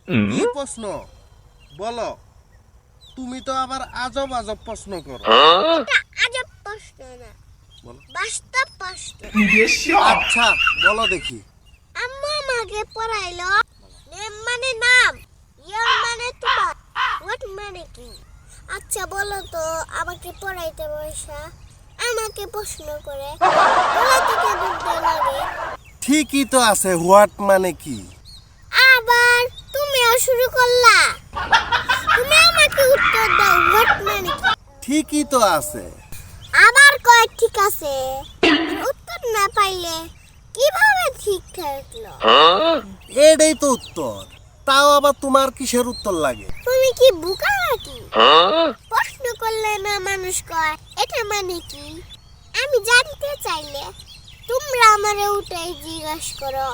কি প্রশ্ন বলো? তুমি তো আবার আজব আজব প্রশ্ন করো। এটা আজব প্রশ্ন না, বলো। বাস্তব প্রশ্ন। আচ্ছা বলো দেখি। আম্মু আমাকে পড়াইলো, নেম মানে নাম, ইয়ার মানে তোমার, হোয়াট মানে কি। আচ্ছা বলো তো, আমাকে পড়াইতে বসা আমাকে প্রশ্ন করে পড়াইতে কেমন লাগে? ঠিকই তো আছে, হোয়াট মানে কি। আবার তুমিও শুরু করলা। তুমি আমাকে উত্তর দাও, হোয়াট মানে কি। ঠিকই তো আছে। আবার কয় ঠিক আছে। উত্তর না পাইলে কিভাবে ঠিক থাকলো? এটাই তো উত্তর। তাও আবার তোমার কিসের উত্তর লাগে? তুমি কি বোকা নাকি? প্রশ্ন করলে না মানুষ কয় এটা মানে কি। আমি জানতে চাইলে তোমরা আমারে উঠাই জিজ্ঞাসা করো।